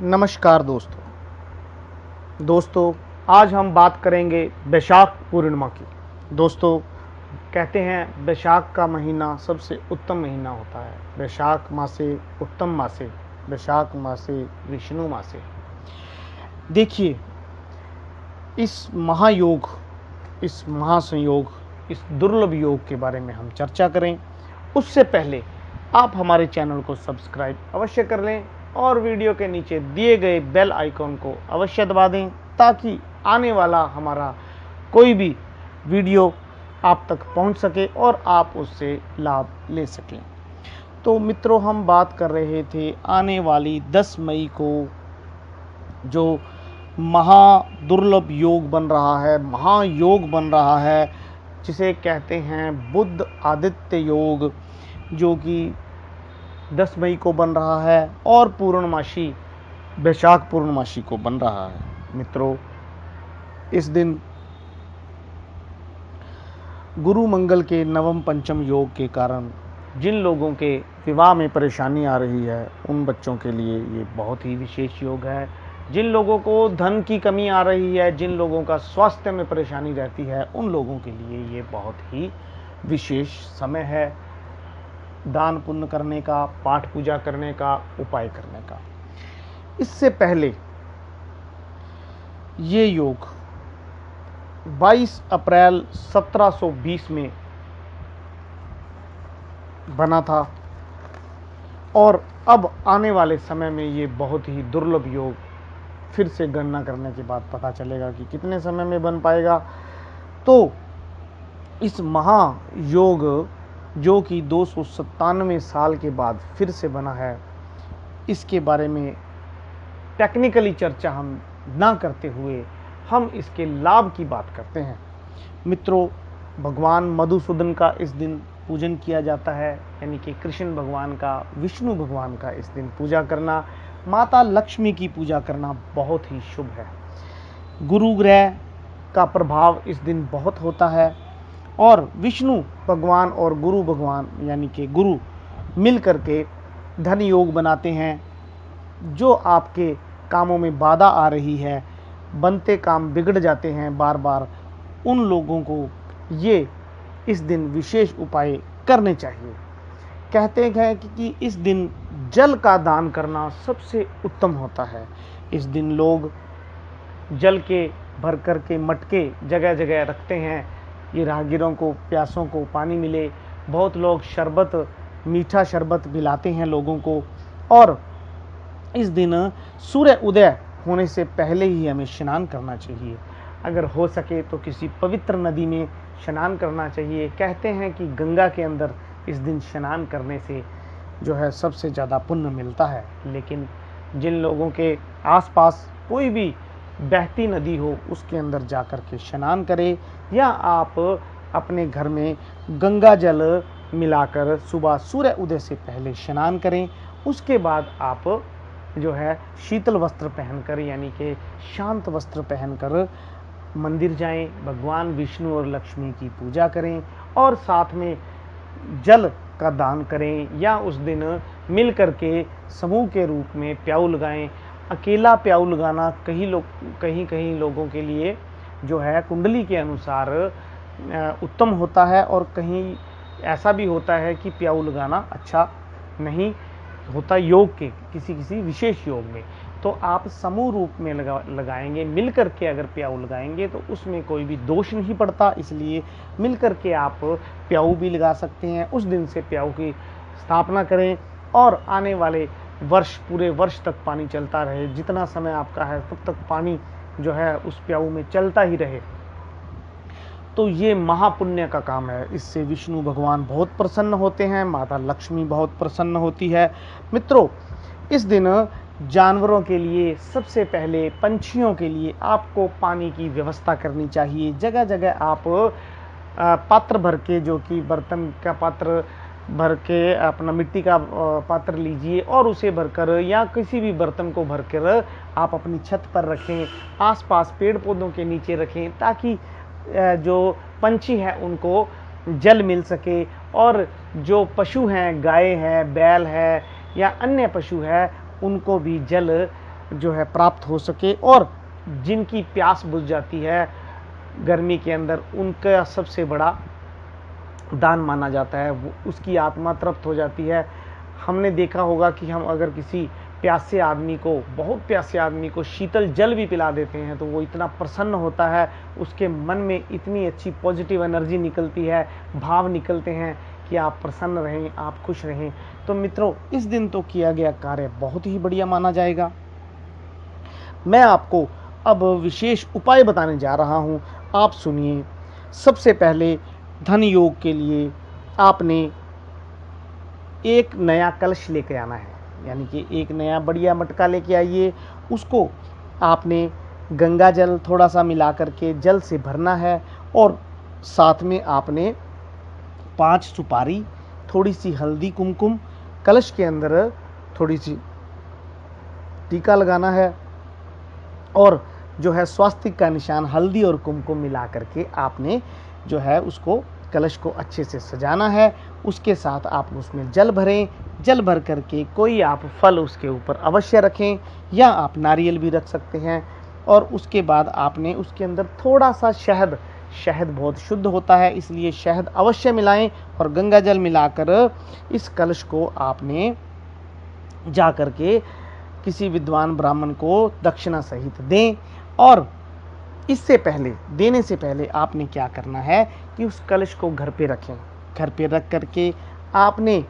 नमस्कार दोस्तों आज हम बात करेंगे वैशाख पूर्णिमा की। दोस्तों कहते हैं वैशाख का महीना सबसे उत्तम महीना होता है। वैशाख मासे उत्तम मासे, वैशाख मासे विष्णु मासे। देखिए, इस महायोग, इस महासंयोग, इस दुर्लभ योग के बारे में हम चर्चा करें उससे पहले आप हमारे चैनल को सब्सक्राइब अवश्य कर लें और वीडियो के नीचे दिए गए बेल आइकॉन को अवश्य दबा दें ताकि आने वाला हमारा कोई भी वीडियो आप तक पहुंच सके और आप उससे लाभ ले सकें। तो मित्रों, हम बात कर रहे थे आने वाली 10 मई को जो महादुर्लभ योग बन रहा है, महायोग बन रहा है, जिसे कहते हैं बुध आदित्य योग, जो कि 10 मई को बन रहा है और पूर्णमासी वैशाख पूर्णमासी को बन रहा है। मित्रों, इस दिन गुरु मंगल के नवम पंचम योग के कारण जिन लोगों के विवाह में परेशानी आ रही है उन बच्चों के लिए ये बहुत ही विशेष योग है। जिन लोगों को धन की कमी आ रही है, जिन लोगों का स्वास्थ्य में परेशानी रहती है, उन लोगों के लिए ये बहुत ही विशेष समय है दान पुण्य करने का, पाठ पूजा करने का, उपाय करने का। इससे पहले ये योग 22 अप्रैल 1720 में बना था और अब आने वाले समय में ये बहुत ही दुर्लभ योग फिर से गणना करने के बाद पता चलेगा कि कितने समय में बन पाएगा। तो इस महायोग जो कि 297 साल के बाद फिर से बना है, इसके बारे में टेक्निकली चर्चा हम ना करते हुए हम इसके लाभ की बात करते हैं। मित्रों, भगवान मधुसूदन का इस दिन पूजन किया जाता है, यानी कि कृष्ण भगवान का, विष्णु भगवान का इस दिन पूजा करना, माता लक्ष्मी की पूजा करना बहुत ही शुभ है। गुरु ग्रह का प्रभाव इस दिन बहुत होता है और विष्णु भगवान और गुरु भगवान यानी कि गुरु मिल करके धन योग बनाते हैं। जो आपके कामों में बाधा आ रही है, बनते काम बिगड़ जाते हैं बार बार, उन लोगों को ये इस दिन विशेष उपाय करने चाहिए। कहते हैं कि इस दिन जल का दान करना सबसे उत्तम होता है। इस दिन लोग जल के भर कर के मटके जगह जगह रखते हैं, ये राहगीरों को, प्यासों को पानी मिले। बहुत लोग शरबत, मीठा शरबत पिलाते हैं लोगों को। और इस दिन सूर्य उदय होने से पहले ही हमें स्नान करना चाहिए। अगर हो सके तो किसी पवित्र नदी में स्नान करना चाहिए। कहते हैं कि गंगा के अंदर इस दिन स्नान करने से जो है सबसे ज़्यादा पुण्य मिलता है। लेकिन जिन लोगों के आसपास कोई भी बहती नदी हो उसके अंदर जा कर के स्नान करें, या आप अपने घर में गंगा जल मिलाकर सुबह सूर्य उदय से पहले स्नान करें। उसके बाद आप जो है शीतल वस्त्र पहनकर, यानी कि शांत वस्त्र पहनकर मंदिर जाएं, भगवान विष्णु और लक्ष्मी की पूजा करें और साथ में जल का दान करें, या उस दिन मिल करके समूह के रूप में प्याऊ लगाएं। अकेला प्याऊ लगाना कहीं लोगों के लिए जो है कुंडली के अनुसार उत्तम होता है, और कहीं ऐसा भी होता है कि प्याऊ लगाना अच्छा नहीं होता योग के किसी विशेष योग में। तो आप समूह रूप में लगाएंगे, मिल करके अगर प्याऊ लगाएंगे तो उसमें कोई भी दोष नहीं पड़ता। इसलिए मिल करके आप प्याऊ भी लगा सकते हैं। उस दिन से प्याऊ की स्थापना करें और आने वाले वर्ष, पूरे वर्ष तक पानी चलता रहे। जितना समय आपका है तब तक पानी जो है उस प्याऊ में चलता ही रहे। तो ये महापुण्य का काम है। इससे विष्णु भगवान बहुत प्रसन्न होते हैं, माता लक्ष्मी बहुत प्रसन्न होती है। मित्रों, इस दिन जानवरों के लिए, सबसे पहले पंछियों के लिए आपको पानी की व्यवस्था करनी चाहिए। जगह जगह आप पात्र भर के, जो कि बर्तन का पात्र भर के, अपना मिट्टी का पात्र लीजिए और उसे भरकर, या किसी भी बर्तन को भरकर आप अपनी छत पर रखें, आसपास पेड़ पौधों के नीचे रखें, ताकि जो पंछी है उनको जल मिल सके। और जो पशु हैं, गाय है, बैल है या अन्य पशु है, उनको भी जल जो है प्राप्त हो सके, और जिनकी प्यास बुझ जाती है गर्मी के अंदर, उनका सबसे बड़ा दान माना जाता है, वो उसकी आत्मा तृप्त हो जाती है। हमने देखा होगा कि हम अगर किसी प्यासे आदमी को, बहुत प्यासे आदमी को शीतल जल भी पिला देते हैं तो वो इतना प्रसन्न होता है, उसके मन में इतनी अच्छी पॉजिटिव एनर्जी निकलती है, भाव निकलते हैं कि आप प्रसन्न रहें, आप खुश रहें। तो मित्रों, इस दिन तो किया गया कार्य बहुत ही बढ़िया माना जाएगा। मैं आपको अब विशेष उपाय बताने जा रहा हूं, आप सुनिए। सबसे पहले धन योग के लिए आपने एक नया कलश लेके आना है, यानी कि एक नया बढ़िया मटका लेके आइए। उसको आपने गंगा जल थोड़ा सा मिला करके जल से भरना है, और साथ में आपने 5 सुपारी, थोड़ी सी हल्दी कुमकुम, कलश के अंदर थोड़ी सी टीका लगाना है, और जो है स्वास्तिक का निशान हल्दी और कुमकुम मिला करके आपने जो है उसको, कलश को अच्छे से सजाना है। उसके साथ आप उसमें जल भरें। जल भर करके कोई आप फल उसके ऊपर अवश्य रखें, या आप नारियल भी रख सकते हैं। और उसके बाद आपने उसके अंदर थोड़ा सा शहद, शहद बहुत शुद्ध होता है इसलिए शहद अवश्य मिलाएं, और गंगा जल मिलाकर इस कलश को आपने जा करके किसी विद्वान ब्राह्मण को दक्षिणा सहित दें। और इससे पहले, देने से पहले आपने क्या करना है कि उस कलश को घर पे रखें। घर पे रख करके आपने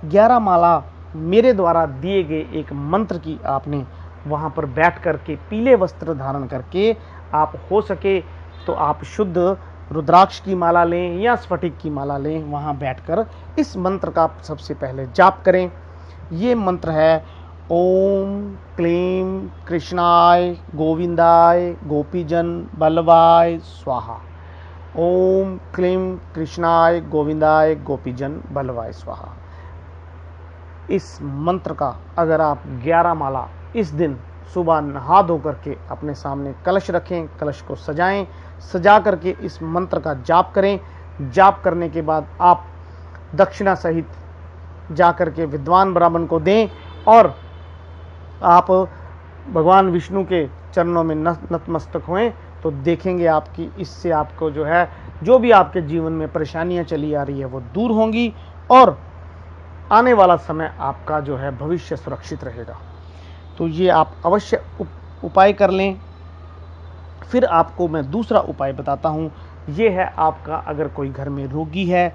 11 माला मेरे द्वारा दिए गए एक मंत्र की आपने वहाँ पर बैठ करके पीले वस्त्र धारण करके, आप हो सके तो आप शुद्ध रुद्राक्ष की माला लें या स्फटिक की माला लें, वहाँ बैठकर इस मंत्र का सबसे पहले जाप करें। ये मंत्र है ओम क्लीम कृष्णाय गोविंदाय गोपीजन बल्लभाय स्वाहा। ओम क्लीम कृष्णाय गोविंदाय गोपीजन बल्लभाय स्वाहा। इस मंत्र का अगर आप 11 माला इस दिन सुबह नहा धो करके अपने सामने कलश रखें, कलश को सजाएं, सजा करके इस मंत्र का जाप करें। जाप करने के बाद आप दक्षिणा सहित जा करके विद्वान ब्राह्मण को दें, और आप भगवान विष्णु के चरणों में नतमस्तक होएं, तो देखेंगे आपकी, इससे आपको जो है, जो भी आपके जीवन में परेशानियां चली आ रही है वो दूर होंगी, और आने वाला समय आपका जो है भविष्य सुरक्षित रहेगा। तो ये आप अवश्य उपाय कर लें। फिर आपको मैं दूसरा उपाय बताता हूँ। ये है आपका, अगर कोई घर में रोगी है,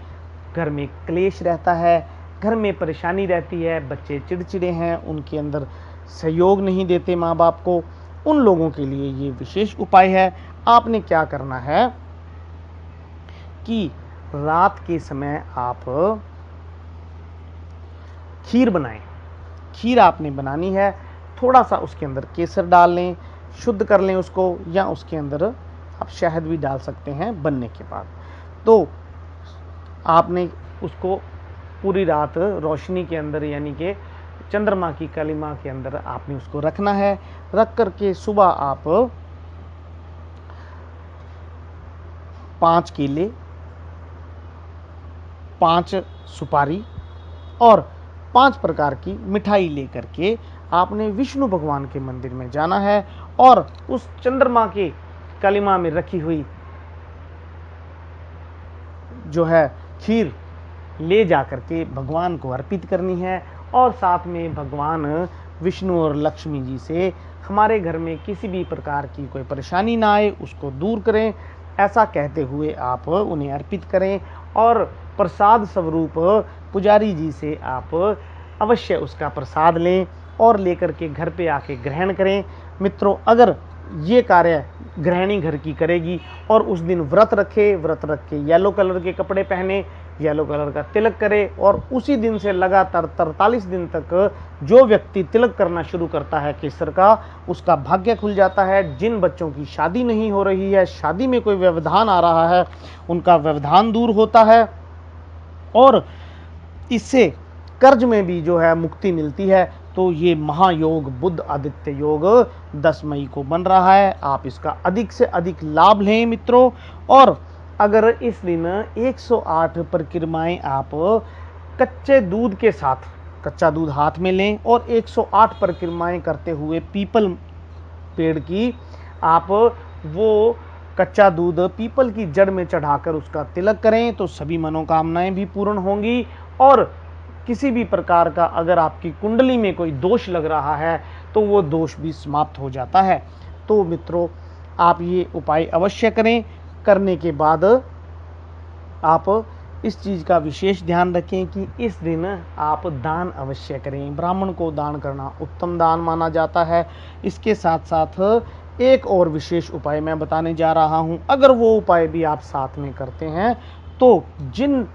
घर में क्लेश रहता है, घर में परेशानी रहती है, बच्चे चिड़चिड़े हैं, उनके अंदर सहयोग नहीं देते माँ बाप को, उन लोगों के लिए ये विशेष उपाय है। आपने क्या करना है कि रात के समय आप खीर बनाएं। खीर आपने बनानी है, थोड़ा सा उसके अंदर केसर डाल लें, शुद्ध कर लें उसको, या उसके अंदर आप शहद भी डाल सकते हैं बनने के बाद। तो आपने उसको पूरी रात रोशनी के अंदर, यानी कि चंद्रमा की कलिमा के अंदर आपने उसको रखना है। रख करके सुबह आप 5 केले, 5 सुपारी और 5 प्रकार की मिठाई लेकर के आपने विष्णु भगवान के मंदिर में जाना है, और उस चंद्रमा के कलिमा में रखी हुई जो है खीर ले जाकर के भगवान को अर्पित करनी है। और साथ में भगवान विष्णु और लक्ष्मी जी से हमारे घर में किसी भी प्रकार की कोई परेशानी ना आए, उसको दूर करें, ऐसा कहते हुए आप उन्हें अर्पित करें। और प्रसाद स्वरूप पुजारी जी से आप अवश्य उसका प्रसाद लें और लेकर के घर पे आके ग्रहण करें। मित्रों, अगर ये कार्य गृहिणी घर की करेगी और उस दिन व्रत रखे, व्रत रख के येलो कलर के कपड़े पहने, येलो कलर का तिलक करे, और उसी दिन से लगातार 43 दिन तक जो व्यक्ति तिलक करना शुरू करता है केसर का, उसका भाग्य खुल जाता है। जिन बच्चों की शादी नहीं हो रही है, शादी में कोई व्यवधान आ रहा है, उनका व्यवधान दूर होता है, और इससे कर्ज में भी जो है मुक्ति मिलती है। तो ये महायोग बुध आदित्य योग 10 मई को बन रहा है। आप इसका अधिक से अधिक लाभ लें मित्रों। और अगर इस दिन 108 परिक्रमाएं आप कच्चे दूध के साथ कच्चा दूध हाथ में लें और 108 परिक्रमाएं करते हुए पीपल पेड़ की आप वो कच्चा दूध पीपल की जड़ में चढ़ाकर उसका तिलक करें तो सभी मनोकामनाएं भी पूर्ण होंगी। और किसी भी प्रकार का अगर आपकी कुंडली में कोई दोष लग रहा है तो वो दोष भी समाप्त हो जाता है। तो मित्रों, आप ये उपाय अवश्य करें। करने के बाद आप इस चीज़ का विशेष ध्यान रखें कि इस दिन आप दान अवश्य करें। ब्राह्मण को दान करना उत्तम दान माना जाता है। इसके साथ साथ एक और विशेष उपाय मैं बताने जा रहा हूं। अगर वो उपाय भी आप साथ में करते हैं तो जिन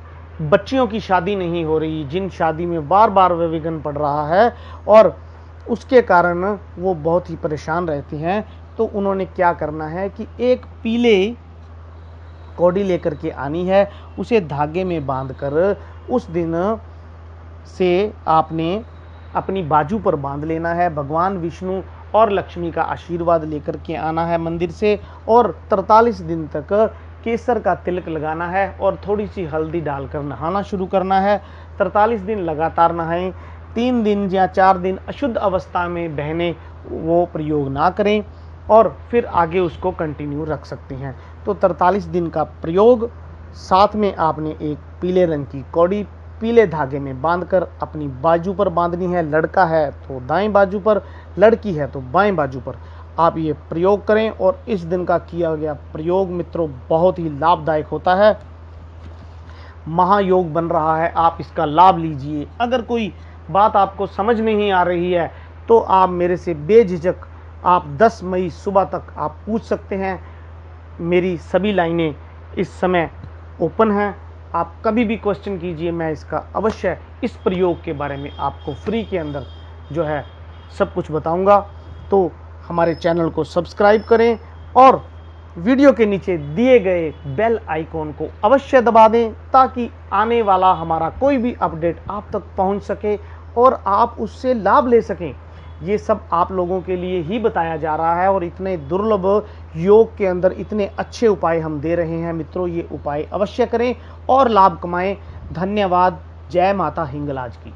बच्चियों की शादी नहीं हो रही, जिन शादी में बार बार विघ्न पड़ रहा है और उसके कारण वो बहुत ही परेशान रहती हैं, तो उन्होंने क्या करना है कि एक पीले कौड़ी लेकर के आनी है, उसे धागे में बांधकर उस दिन से आपने अपनी बाजू पर बांध लेना है। भगवान विष्णु और लक्ष्मी का आशीर्वाद लेकर के आना है मंदिर से और 43 दिन तक केसर का तिलक लगाना है और थोड़ी सी हल्दी डालकर नहाना शुरू करना है। 43 दिन लगातार नहाएं। 3 दिन या 4 दिन अशुद्ध अवस्था में बहने वो प्रयोग ना करें और फिर आगे उसको कंटिन्यू रख सकते हैं। तो 43 दिन का प्रयोग, साथ में आपने एक पीले रंग की कौड़ी पीले धागे में बांधकर अपनी बाजू पर बांधनी है। लड़का है तो दाएं बाजू पर, लड़की है तो बाएं बाजू पर आप ये प्रयोग करें। और इस दिन का किया गया प्रयोग मित्रों बहुत ही लाभदायक होता है। महायोग बन रहा है, आप इसका लाभ लीजिए। अगर कोई बात आपको समझ नहीं आ रही है तो आप मेरे से बेझिझक आप 10 मई सुबह तक आप पूछ सकते हैं। मेरी सभी लाइनें इस समय ओपन हैं, आप कभी भी क्वेश्चन कीजिए, मैं इसका अवश्य इस प्रयोग के बारे में आपको फ्री के अंदर जो है सब कुछ बताऊंगा। तो हमारे चैनल को सब्सक्राइब करें और वीडियो के नीचे दिए गए बेल आइकॉन को अवश्य दबा दें ताकि आने वाला हमारा कोई भी अपडेट आप तक पहुंच सके और आप उससे लाभ ले सकें। ये सब आप लोगों के लिए ही बताया जा रहा है और इतने दुर्लभ योग के अंदर इतने अच्छे उपाय हम दे रहे हैं। मित्रों, ये उपाय अवश्य करें और लाभ कमाएं। धन्यवाद। जय माता हिंगलाज की।